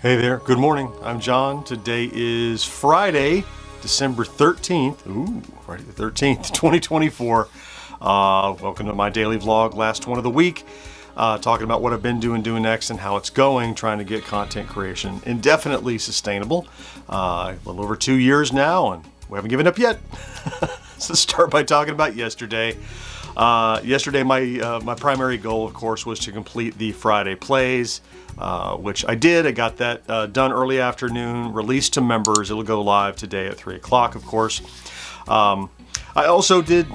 Hey there, good morning. I'm John. Today is Friday, December 13th. Friday the 13th, 2024. Welcome to my daily vlog, last one of the week. Talking about what I've been doing next and how it's going, trying to get content creation indefinitely sustainable. A little over 2 years now, and we haven't given up yet. So start by talking about yesterday. Yesterday, my primary goal, of course, was to complete the Friday plays, which I did. I got that done early afternoon, released to members. It'll go live today at 3 o'clock, of course. I also did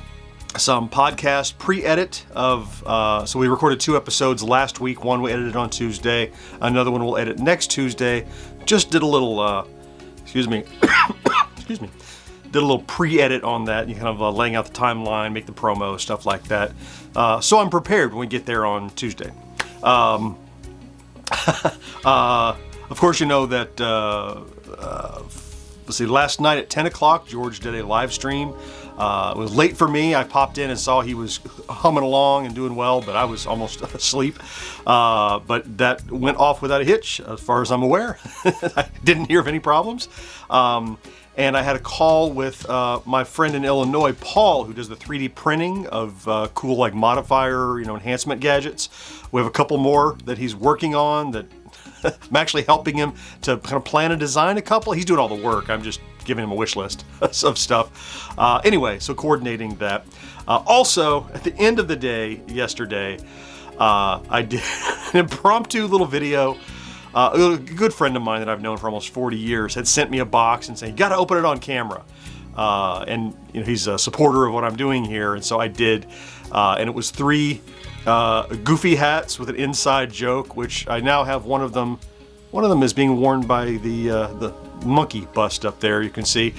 some podcast pre-edit of, so we recorded 2 episodes last week. One we edited on Tuesday. Another one we'll edit next Tuesday. Just did a little, excuse me, did a little pre-edit on that, kind of laying out the timeline, make the promo, stuff like that. So I'm prepared when we get there on Tuesday. Of course, you know that, let's see, last night at 10 o'clock, George did a live stream. It was late for me. I popped in and saw he was humming along and doing well, but I was almost asleep. But that went off without a hitch, as far as I'm aware. I didn't hear of any problems. And I had a call with my friend in Illinois, Paul, who does the 3D printing of cool like modifier, enhancement gadgets. We have a couple more that he's working on that I'm actually helping him to kind of plan and design a couple. He's doing all the work. I'm just giving him a wish list of stuff. Anyway, so coordinating that. Also, at the end of the day yesterday, I did an impromptu little video. A good friend of mine that I've known for almost 40 years had sent me a box and said, "You got to open it on camera." And he's a supporter of what I'm doing here, and so I did. And it was 3 goofy hats with an inside joke, which I now have one of them. One of them is being worn by the monkey bust up there. You can see.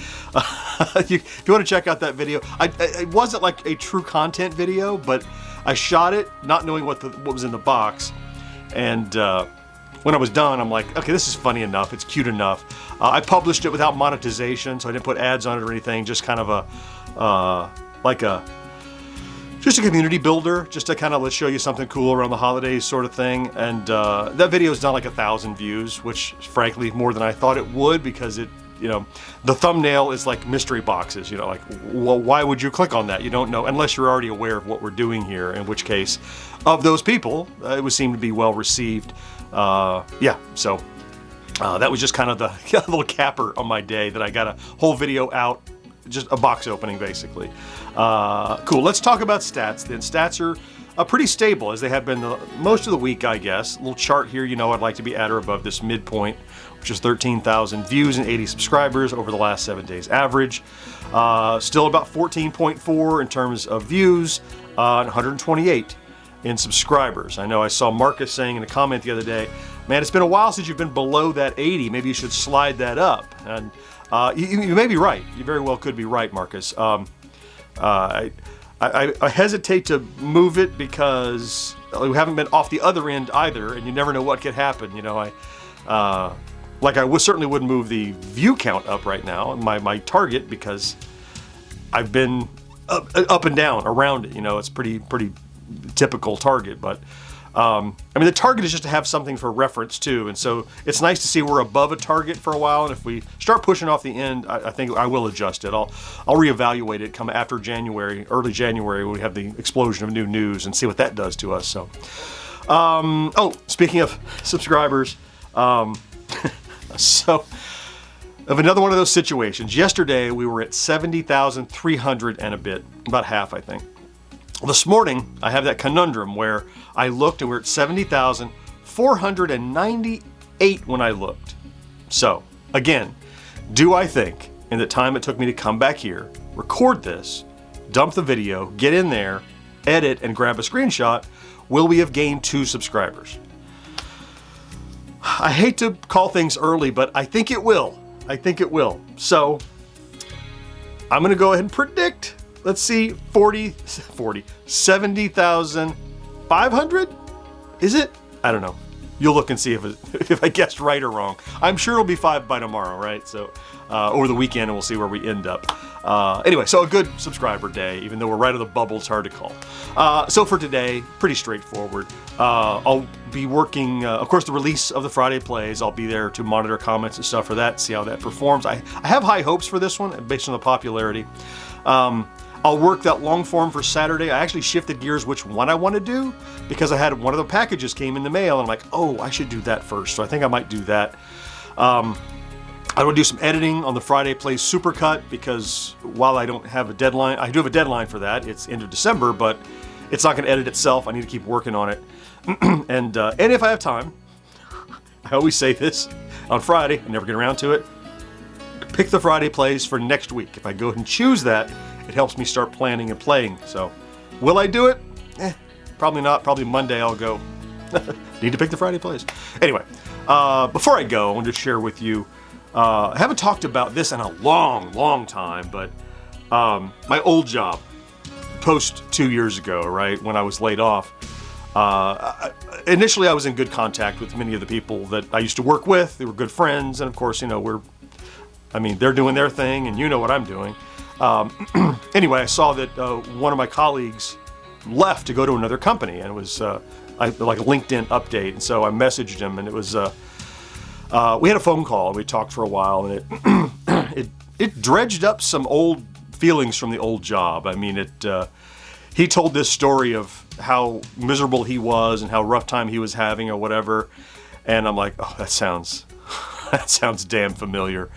If you want to check out that video, it wasn't like a true content video, but I shot it not knowing what was in the box, and when I was done, I'm like, okay, this is funny enough. It's cute enough. I published it without monetization, so I didn't put ads on it or anything. Just kind of just a community builder, just to kind of let's show you something cool around the holidays sort of thing. And that video's done like 1,000 views, which frankly more than I thought it would, because it, the thumbnail is like mystery boxes. Like, well, why would you click on that? You don't know unless you're already aware of what we're doing here. In which case, of those people, it would seem to be well received. So that was just kind of the little capper on my day that I got a whole video out, just a box opening basically. Cool. Let's talk about stats then. Stats are pretty stable, as they have been most of the week, I guess. A little chart here, I'd like to be at or above this midpoint, which is 13,000 views and 80 subscribers over the last 7 days average. Still about 14.4 in terms of views, and 128 in subscribers. I know I saw Marcus saying in a comment the other day, "Man, it's been a while since you've been below that 80. Maybe you should slide that up." And you may be right. You very well could be right, Marcus. I hesitate to move it because we haven't been off the other end either, and you never know what could happen. I certainly wouldn't move the view count up right now, my target, because I've been up and down around it. It's pretty typical target, but the target is just to have something for reference too, and so it's nice to see we're above a target for a while. And if we start pushing off the end, I think I will adjust it. I'll reevaluate it come after January, early January, when we have the explosion of new news, and see what that does to us. So, speaking of subscribers, so of another one of those situations. Yesterday we were at 70,300 and a bit, about half, I think. This morning, I have that conundrum where I looked and we're at 70,498 when I looked. So, again, do I think in the time it took me to come back here, record this, dump the video, get in there, edit, and grab a screenshot, will we have gained 2 subscribers? I hate to call things early, but I think it will. So, I'm going to go ahead and predict. Let's see, 70,500? Is it? I don't know. you'll look and see if I guessed right or wrong. I'm sure it'll be 5 by tomorrow, right? So, over the weekend, and we'll see where we end up. Anyway, so a good subscriber day, even though we're right on the bubble, it's hard to call. So for today, pretty straightforward. I'll be working, of course, the release of the Friday plays. I'll be there to monitor comments and stuff for that, see how that performs. I have high hopes for this one based on the popularity. I'll work that long form for Saturday. I actually shifted gears which one I want to do because I had one of the packages came in the mail and I'm like, oh, I should do that first. So I think I might do that. I will do some editing on the Friday Plays Supercut because while I don't have a deadline, I do have a deadline for that. It's end of December, but it's not going to edit itself. I need to keep working on it. and if I have time, I always say this on Friday, I never get around to it, pick the Friday Plays for next week. If I go ahead and choose that, it helps me start planning and playing. So, will I do it? Probably not. Probably Monday I'll go. Need to pick the Friday Plays. Anyway, before I go, I wanted to share with you, I haven't talked about this in a long time, but my old job, post 2 years ago, right, when I was laid off, initially I was in good contact with many of the people that I used to work with. They were good friends, and of course, you know, they're doing their thing, and you know what I'm doing. Anyway, I saw that one of my colleagues left to go to another company, and it was like a LinkedIn update. And so I messaged him, and it was we had a phone call, and we talked for a while, and it dredged up some old feelings from the old job. I mean, he told this story of how miserable he was and how rough time he was having or whatever, and I'm like, oh, that sounds damn familiar.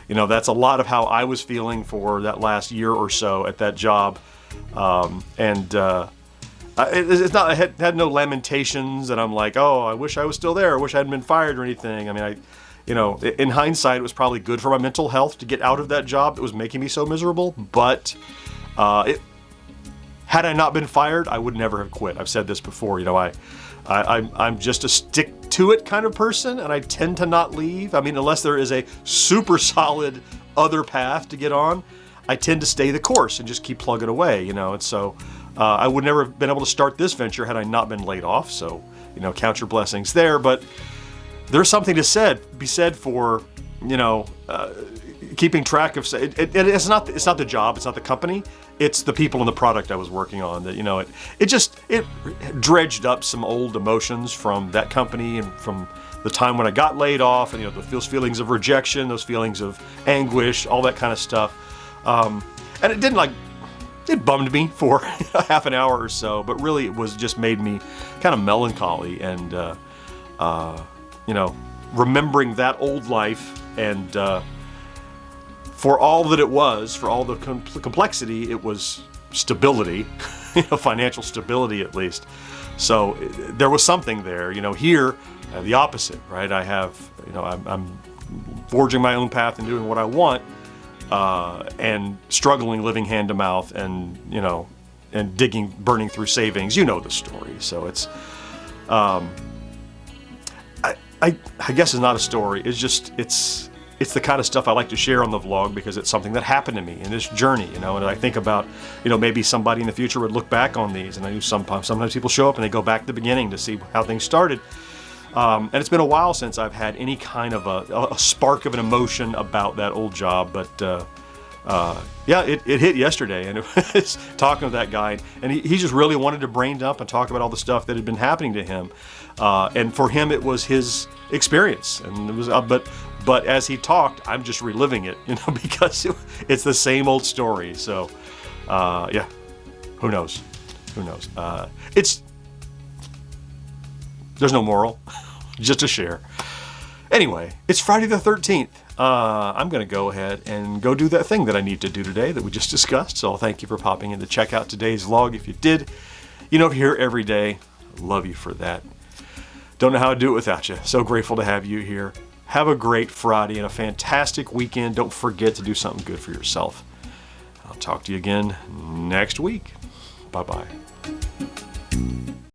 You know, that's a lot of how I was feeling for that last year or so at that job. It's not, I had no lamentations and I'm like, oh, I wish I was still there. I wish I hadn't been fired or anything. I mean, in hindsight, it was probably good for my mental health to get out of that job that was making me so miserable. But had I not been fired, I would never have quit. I've said this before. You know, I'm just a stick to it kind of person, and I tend to not leave. I mean, unless there is a super solid other path to get on, I tend to stay the course and just keep plugging away, you know. And so I would never have been able to start this venture had I not been laid off. So, you know, count your blessings there. But there's something to be said for, you know, keeping track of it's not the job, it's not the company, it's the people and the product I was working on that, you know, it dredged up some old emotions from that company and from the time when I got laid off, and you know, those feelings of rejection, those feelings of anguish, all that kind of stuff. And it bummed me for a half an hour or so, but really it was just made me kind of melancholy and you know, remembering that old life and for all that it was, for all the complexity, it was stability, you know, financial stability at least. So there was something there, you know. Here, the opposite, right? I have, you know, I'm forging my own path and doing what I want, and struggling, living hand to mouth, and you know, and burning through savings. You know the story. So it's, I guess it's not a story. It's just it's the kind of stuff I like to share on the vlog because it's something that happened to me in this journey, you know. And I think about, you know, maybe somebody in the future would look back on these, and I know sometimes people show up and they go back to the beginning to see how things started. And it's been a while since I've had any kind of a spark of an emotion about that old job, but yeah, it hit yesterday, and it was talking to that guy, and he just really wanted to brain dump and talk about all the stuff that had been happening to him, and for him it was his experience, and it was but as he talked, I'm just reliving it, you know, because it's the same old story. So yeah, who knows? There's no moral, just to share. Anyway, it's Friday the 13th. I'm going to go ahead and go do that thing that I need to do today that we just discussed. So thank you for popping in to check out today's vlog. If you did, you know, if you're here every day, love you for that. Don't know how to do it without you. So grateful to have you here. Have a great Friday and a fantastic weekend. Don't forget to do something good for yourself. I'll talk to you again next week. Bye-bye.